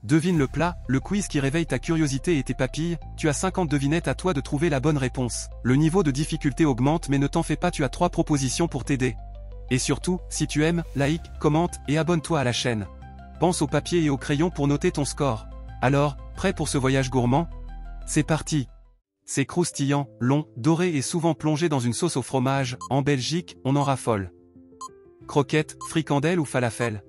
Devine le plat, le quiz qui réveille ta curiosité et tes papilles, tu as 50 devinettes, à toi de trouver la bonne réponse. Le niveau de difficulté augmente, mais ne t'en fais pas, tu as 3 propositions pour t'aider. Et surtout, si tu aimes, like, commente et abonne-toi à la chaîne. Pense au papier et au crayon pour noter ton score. Alors, prêt pour ce voyage gourmand? C'est parti! C'est croustillant, long, doré et souvent plongé dans une sauce au fromage. En Belgique, on en raffole. Croquettes, fricandelles ou falafel?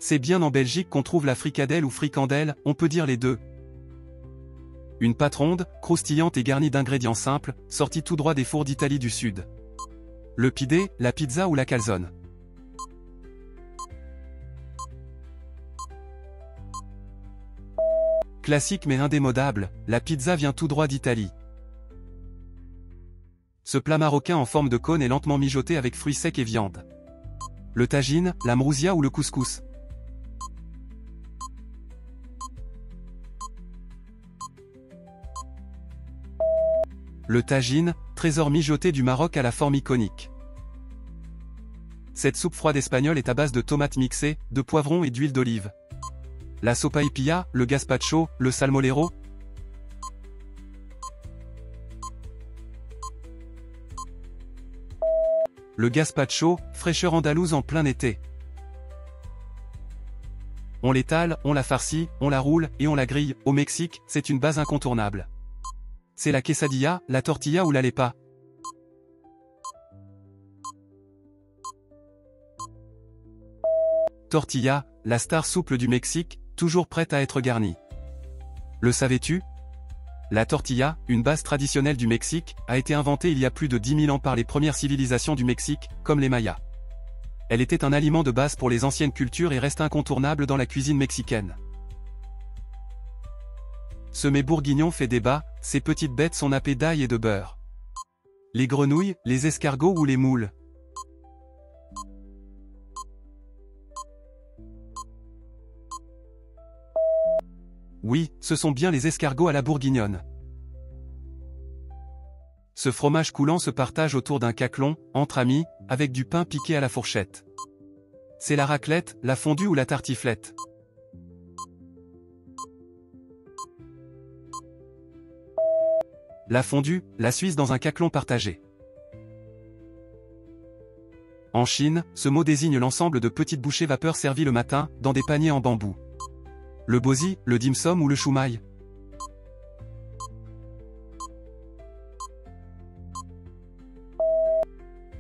C'est bien en Belgique qu'on trouve la fricadelle ou fricandelle, on peut dire les deux. Une pâte ronde, croustillante et garnie d'ingrédients simples, sortie tout droit des fours d'Italie du Sud. Le pidé, la pizza ou la calzone? Classique mais indémodable, la pizza vient tout droit d'Italie. Ce plat marocain en forme de cône est lentement mijoté avec fruits secs et viande. Le tagine, la mrousia ou le couscous? Le tagine, trésor mijoté du Maroc à la forme iconique. Cette soupe froide espagnole est à base de tomates mixées, de poivrons et d'huile d'olive. La sopaipilla, le gazpacho, le salmolero? Le gazpacho, fraîcheur andalouse en plein été. On l'étale, on la farcit, on la roule et on la grille. Au Mexique, c'est une base incontournable. C'est la quesadilla, la tortilla ou l'arepa? Tortilla, la star souple du Mexique, toujours prête à être garnie. Le savais-tu? La tortilla, une base traditionnelle du Mexique, a été inventée il y a plus de 10 000 ans par les premières civilisations du Mexique, comme les Mayas. Elle était un aliment de base pour les anciennes cultures et reste incontournable dans la cuisine mexicaine. Ce mets bourguignon fait débat, ces petites bêtes sont nappées d'ail et de beurre. Les grenouilles, les escargots ou les moules? Oui, ce sont bien les escargots à la bourguignonne. Ce fromage coulant se partage autour d'un caclon, entre amis, avec du pain piqué à la fourchette. C'est la raclette, la fondue ou la tartiflette? La fondue, la Suisse dans un caclon partagé. En Chine, ce mot désigne l'ensemble de petites bouchées vapeur servies le matin, dans des paniers en bambou. Le bozi, le dim sum ou le shumai?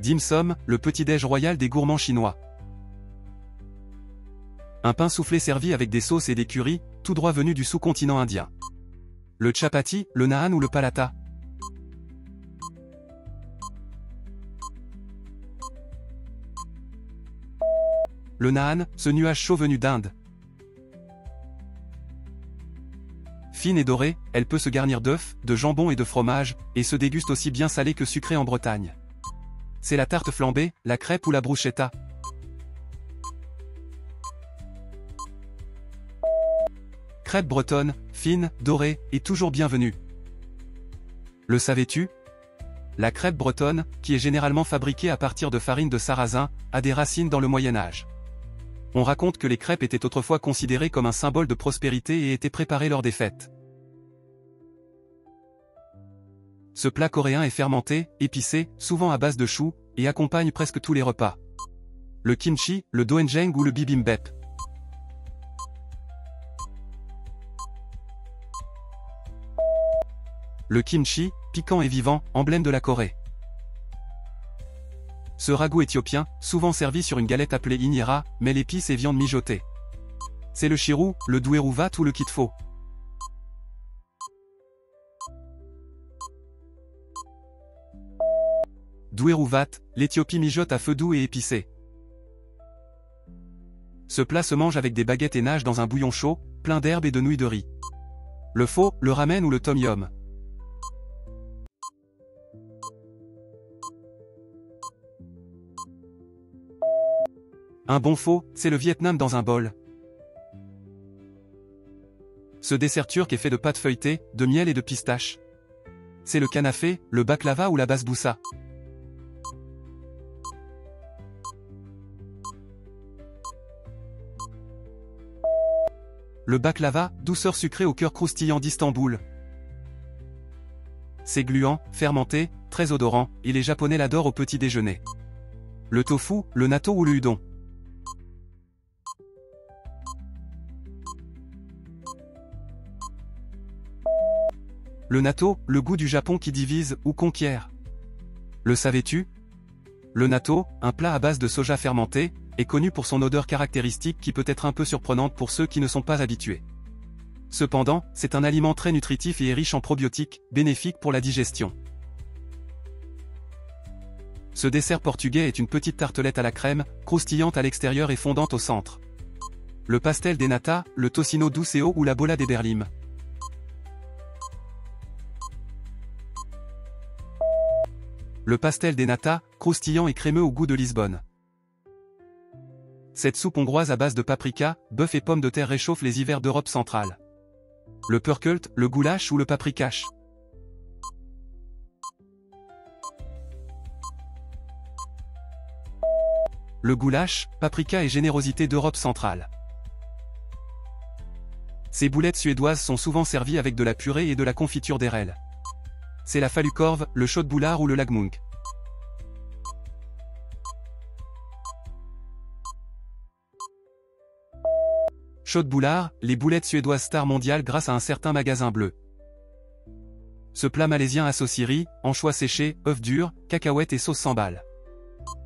Dim sum, le petit-déj royal des gourmands chinois. Un pain soufflé servi avec des sauces et des currys, tout droit venu du sous-continent indien. Le chapati, le naan ou le palata? Le naan, ce nuage chaud venu d'Inde. Fine et dorée, elle peut se garnir d'œufs, de jambon et de fromage, et se déguste aussi bien salée que sucrée en Bretagne. C'est la tarte flambée, la crêpe ou la bruschetta? Crêpe bretonne, fine, dorée, et toujours bienvenue. Le savais-tu? La crêpe bretonne, qui est généralement fabriquée à partir de farine de sarrasin, a des racines dans le Moyen-Âge. On raconte que les crêpes étaient autrefois considérées comme un symbole de prospérité et étaient préparées lors des fêtes. Ce plat coréen est fermenté, épicé, souvent à base de choux, et accompagne presque tous les repas. Le kimchi, le doenjang ou le bibimbap? Le kimchi, piquant et vivant, emblème de la Corée. Ce ragoût éthiopien, souvent servi sur une galette appelée injera, mêle épices et viande mijotée. C'est le shirou, le douerouvat ou le kitfo? Douerouvat, l'Éthiopie mijote à feu doux et épicé. Ce plat se mange avec des baguettes et nage dans un bouillon chaud, plein d'herbes et de nouilles de riz. Le pho, le ramen ou le tom yum? Un bon pho, c'est le Vietnam dans un bol. Ce dessert turc est fait de pâte feuilletée, de miel et de pistache. C'est le canafé, le baklava ou la basboussa. Le baklava, douceur sucrée au cœur croustillant d'Istanbul. C'est gluant, fermenté, très odorant, et les Japonais l'adorent au petit déjeuner. Le tofu, le natto ou le udon. Le natto, le goût du Japon qui divise ou conquiert. Le savais-tu? Le natto, un plat à base de soja fermenté, est connu pour son odeur caractéristique qui peut être un peu surprenante pour ceux qui ne sont pas habitués. Cependant, c'est un aliment très nutritif et riche en probiotiques, bénéfique pour la digestion. Ce dessert portugais est une petite tartelette à la crème, croustillante à l'extérieur et fondante au centre. Le pastel des nata, le tocino douseo ou la bola des berlim. Le pastel des nata, croustillant et crémeux au goût de Lisbonne. Cette soupe hongroise à base de paprika, bœuf et pommes de terre réchauffe les hivers d'Europe centrale. Le pörkölt, le goulash ou le paprikash. Le goulash, paprika et générosité d'Europe centrale. Ces boulettes suédoises sont souvent servies avec de la purée et de la confiture d'érel. C'est la falukorv, le köttbullar ou le lagmunk. Köttbullar, les boulettes suédoises star mondiale grâce à un certain magasin bleu. Ce plat malaisien associe riz, anchois séchés, œufs durs, cacahuètes et sauce sambal.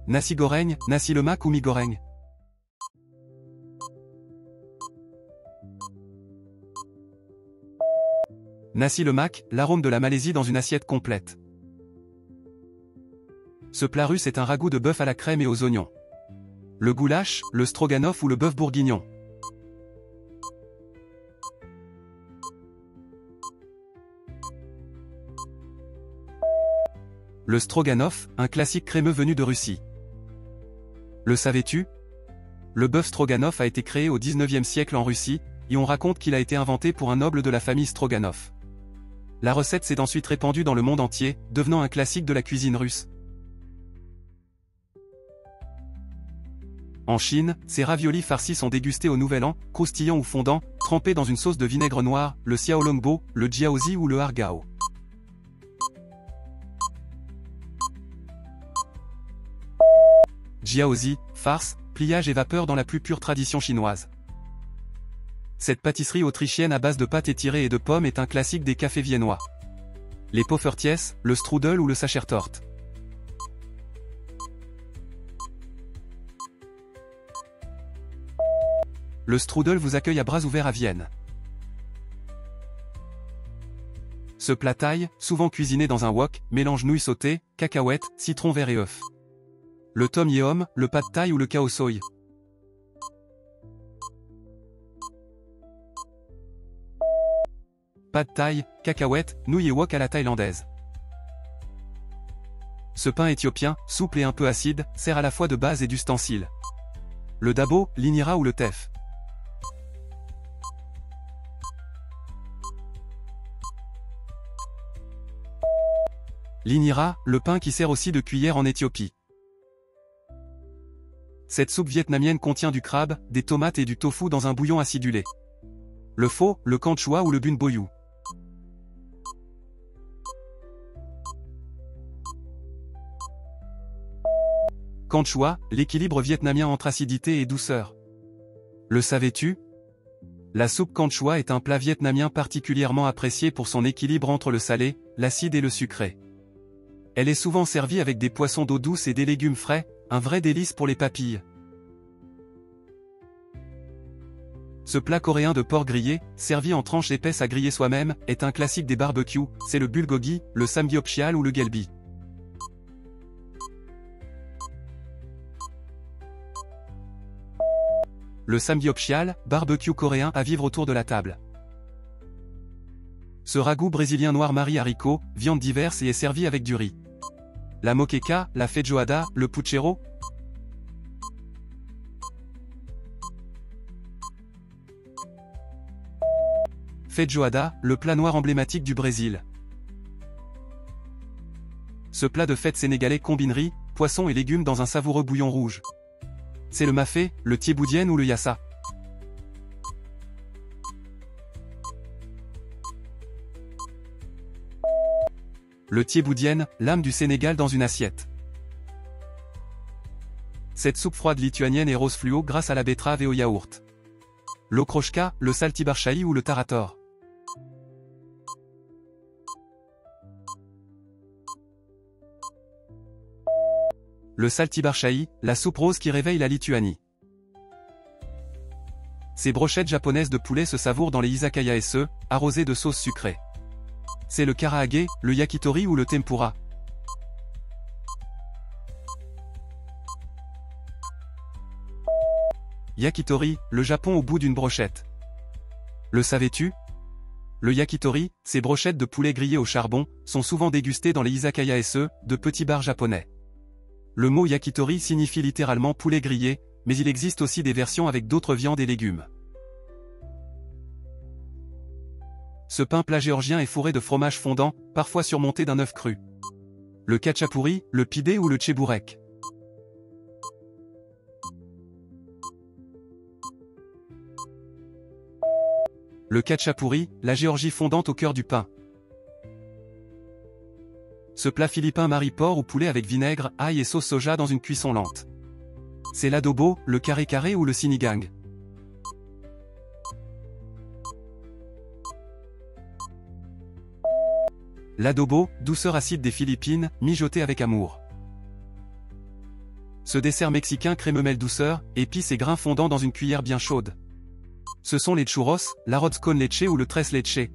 Nasi goreng, nasi lemak ou mi goreng. Nasi lemak, l'arôme de la Malaisie dans une assiette complète. Ce plat russe est un ragoût de bœuf à la crème et aux oignons. Le goulash, le stroganoff ou le bœuf bourguignon. Le stroganoff, un classique crémeux venu de Russie. Le savais-tu? Le bœuf stroganoff a été créé au XIXe siècle en Russie, et on raconte qu'il a été inventé pour un noble de la famille Stroganov. La recette s'est ensuite répandue dans le monde entier, devenant un classique de la cuisine russe. En Chine, ces raviolis farcis sont dégustés au Nouvel An, croustillants ou fondants, trempés dans une sauce de vinaigre noir, le xiaolongbo, le jiaozi ou le hargao. Jiaozi, farce, pliage et vapeur dans la plus pure tradition chinoise. Cette pâtisserie autrichienne à base de pâte étirée et de pommes est un classique des cafés viennois. Les Poffertjes, le strudel ou le Sachertorte. Le strudel vous accueille à bras ouverts à Vienne. Ce plat thaï, souvent cuisiné dans un wok, mélange nouilles sautées, cacahuètes, citron vert et œufs. Le tom yeom, le pad thaï ou le khao soi. Pad thaï, cacahuètes, nouilles et wok à la thaïlandaise. Ce pain éthiopien, souple et un peu acide, sert à la fois de base et d'ustensile. Le dabo, l'inira ou le teff. L'inira, le pain qui sert aussi de cuillère en Éthiopie. Cette soupe vietnamienne contient du crabe, des tomates et du tofu dans un bouillon acidulé. Le pho, le canchoa ou le bun boyu. Canchoa, l'équilibre vietnamien entre acidité et douceur. Le savais-tu? La soupe canchoa est un plat vietnamien particulièrement apprécié pour son équilibre entre le salé, l'acide et le sucré. Elle est souvent servie avec des poissons d'eau douce et des légumes frais, un vrai délice pour les papilles. Ce plat coréen de porc grillé, servi en tranches épaisses à griller soi-même, est un classique des barbecues, c'est le bulgogi, le samgyeopsal ou le galbi. Le samgyeopsal, barbecue coréen à vivre autour de la table. Ce ragoût brésilien noir marie haricots, viandes diverses et est servi avec du riz. La moqueca, la feijoada, le puchero. Feijoada, le plat noir emblématique du Brésil. Ce plat de fête sénégalais combine riz, poisson et légumes dans un savoureux bouillon rouge. C'est le mafé, le thieboudienne ou le yassa. Le thieboudienne, l'âme du Sénégal dans une assiette. Cette soupe froide lituanienne est rose fluo grâce à la betterave et au yaourt. L'okrochka, le saltibarchaï ou le tarator. Le saltibarchaï, la soupe rose qui réveille la Lituanie. Ces brochettes japonaises de poulet se savourent dans les izakaya SE, arrosées de sauce sucrée. C'est le karaage, le yakitori ou le tempura. Yakitori, le Japon au bout d'une brochette. Le savais-tu? Le yakitori, ces brochettes de poulet grillées au charbon, sont souvent dégustées dans les izakaya SE, de petits bars japonais. Le mot yakitori signifie littéralement poulet grillé, mais il existe aussi des versions avec d'autres viandes et légumes. Ce pain plat géorgien est fourré de fromage fondant, parfois surmonté d'un œuf cru. Le khachapuri, le pide ou le tchebourek. Le khachapuri, la Géorgie fondante au cœur du pain. Ce plat philippin marie porc ou poulet avec vinaigre, ail et sauce soja dans une cuisson lente. C'est l'adobo, le carré ou le sinigang. L'adobo, douceur acide des Philippines, mijoté avec amour. Ce dessert mexicain crème-mêle douceur, épices et grains fondants dans une cuillère bien chaude. Ce sont les churros, l'arroz con leche ou le tres leche.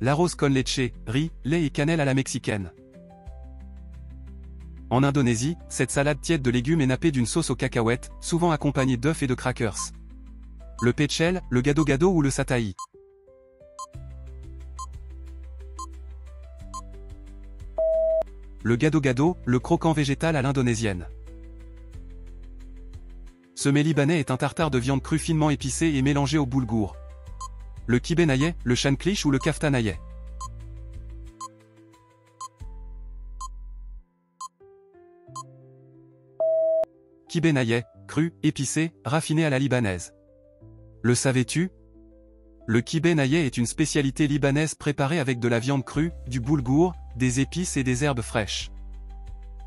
L'arroz con leche, riz, lait et cannelle à la mexicaine. En Indonésie, cette salade tiède de légumes est nappée d'une sauce aux cacahuètes, souvent accompagnée d'œufs et de crackers. Le pecel, le gado-gado ou le satay. Le gado-gado, le croquant végétal à l'indonésienne. Ce mets libanais est un tartare de viande crue finement épicé et mélangé au boulgour. Le kibé nayeh, le shanklish ou le kafta nayeh. Kibé nayeh, cru, épicé, raffiné à la libanaise. Le savais-tu? Le kibé nayeh est une spécialité libanaise préparée avec de la viande crue, du boulgour, des épices et des herbes fraîches.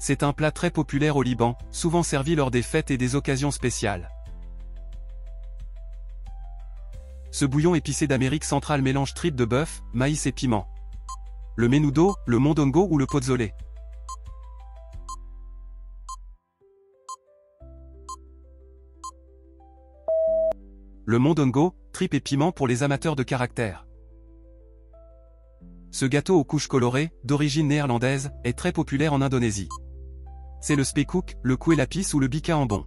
C'est un plat très populaire au Liban, souvent servi lors des fêtes et des occasions spéciales. Ce bouillon épicé d'Amérique centrale mélange tripes de bœuf, maïs et piment. Le menudo, le mondongo ou le pozole. Le mondongo, tripes et piment pour les amateurs de caractère. Ce gâteau aux couches colorées, d'origine néerlandaise, est très populaire en Indonésie. C'est le spekkoek, le kue lapis ou le bika ambon.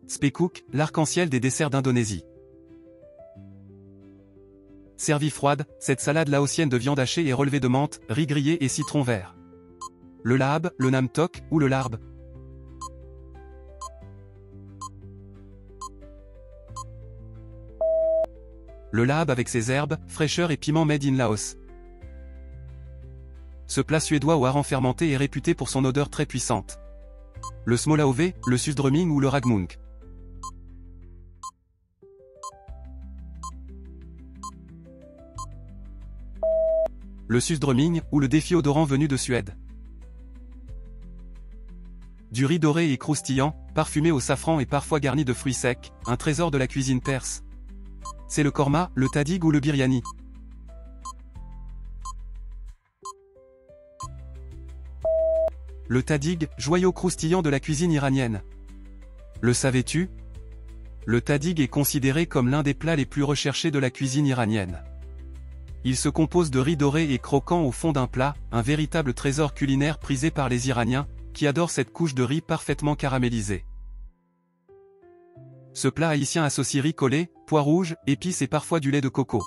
Spekkoek, l'arc-en-ciel des desserts d'Indonésie. Servie froide, cette salade laotienne de viande hachée est relevée de menthe, riz grillé et citron vert. Le lahab, le nam tok ou le larbe. Le lahab avec ses herbes, fraîcheur et piments made in Laos. Ce plat suédois au hareng fermenté est réputé pour son odeur très puissante. Le smolaové, le surströmming ou le raggmunk. Le surströmming, ou le défi odorant venu de Suède. Du riz doré et croustillant, parfumé au safran et parfois garni de fruits secs, un trésor de la cuisine perse. C'est le korma, le tadig ou le biryani. Le tadig, joyau croustillant de la cuisine iranienne. Le savais-tu? Le tadig est considéré comme l'un des plats les plus recherchés de la cuisine iranienne. Il se compose de riz doré et croquant au fond d'un plat, un véritable trésor culinaire prisé par les Iraniens, qui adorent cette couche de riz parfaitement caramélisée. Ce plat haïtien associe riz collé, pois rouges, épices et parfois du lait de coco.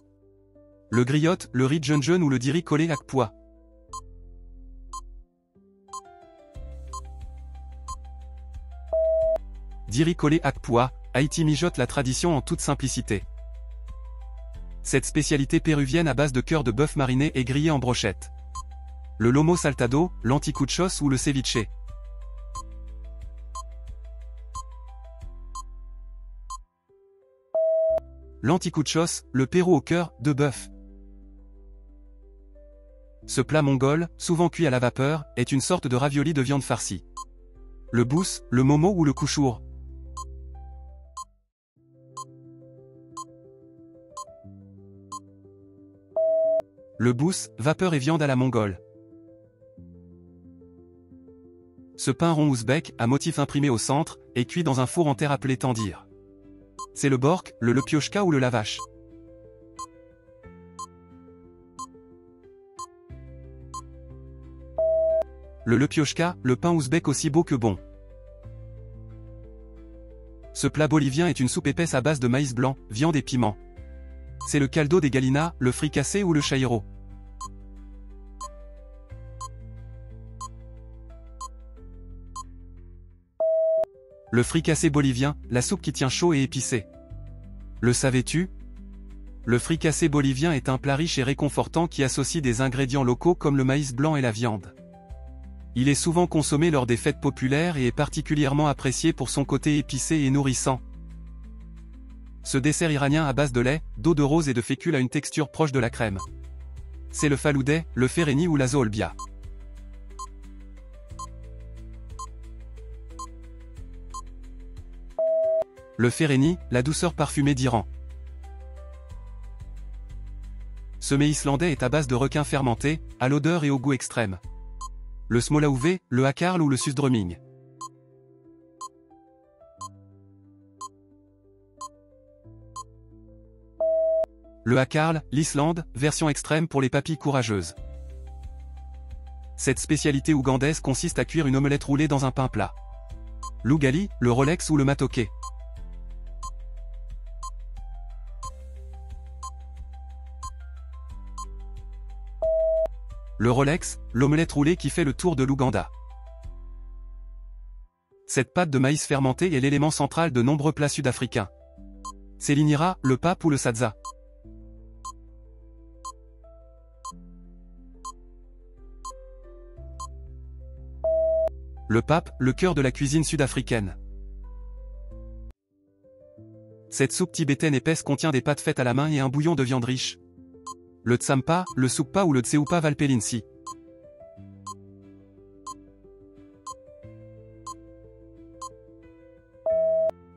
Le griotte, le riz jeune ou le diri collé ak pois. Diri collé ak pois, Haïti mijote la tradition en toute simplicité. Cette spécialité péruvienne à base de cœur de bœuf mariné est grillée en brochette. Le lomo saltado, l'anticuchos ou le ceviche. L'antikouchos, le Pérou au cœur de bœuf. Ce plat mongol, souvent cuit à la vapeur, est une sorte de ravioli de viande farcie. Le bous, le momo ou le kouchour. Le bous, vapeur et viande à la mongole. Ce pain rond ouzbek, à motif imprimé au centre, est cuit dans un four en terre appelé tandir. C'est le bork, le lepiochka ou le lavache. Le lepiochka, le pain ouzbek aussi beau que bon. Ce plat bolivien est une soupe épaisse à base de maïs blanc, viande et piment. C'est le caldo des galinas, le fricassé ou le chairo. Le fricassé bolivien, la soupe qui tient chaud et épicée. Le savais-tu? Le fricassé bolivien est un plat riche et réconfortant qui associe des ingrédients locaux comme le maïs blanc et la viande. Il est souvent consommé lors des fêtes populaires et est particulièrement apprécié pour son côté épicé et nourrissant. Ce dessert iranien à base de lait, d'eau de rose et de fécule a une texture proche de la crème. C'est le faloudeh, le fereni ou la zoolbia. Le fereni, la douceur parfumée d'Iran. Ce mets islandais est à base de requin fermenté, à l'odeur et au goût extrême. Le smolaouvé, le hakarl ou le susdrömming. Le hakarl, l'Islande, version extrême pour les papilles courageuses. Cette spécialité ougandaise consiste à cuire une omelette roulée dans un pain plat. L'ougali, le rolex ou le matoké. Le rolex, l'omelette roulée qui fait le tour de l'Ouganda. Cette pâte de maïs fermenté est l'élément central de nombreux plats sud-africains. C'est l'inira, le pape ou le sadza. Le pape, le cœur de la cuisine sud-africaine. Cette soupe tibétaine épaisse contient des pâtes faites à la main et un bouillon de viande riche. Le tsampa, le soukpa ou le tseupa valpelinsi.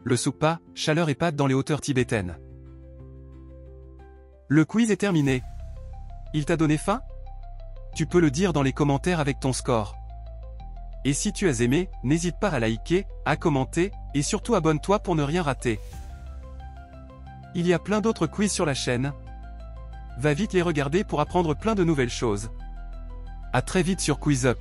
Le soukpa, chaleur et pâte dans les hauteurs tibétaines. Le quiz est terminé. Il t'a donné faim? Tu peux le dire dans les commentaires avec ton score. Et si tu as aimé, n'hésite pas à liker, à commenter, et surtout abonne-toi pour ne rien rater. Il y a plein d'autres quiz sur la chaîne. Va vite les regarder pour apprendre plein de nouvelles choses. À très vite sur Quiz Up.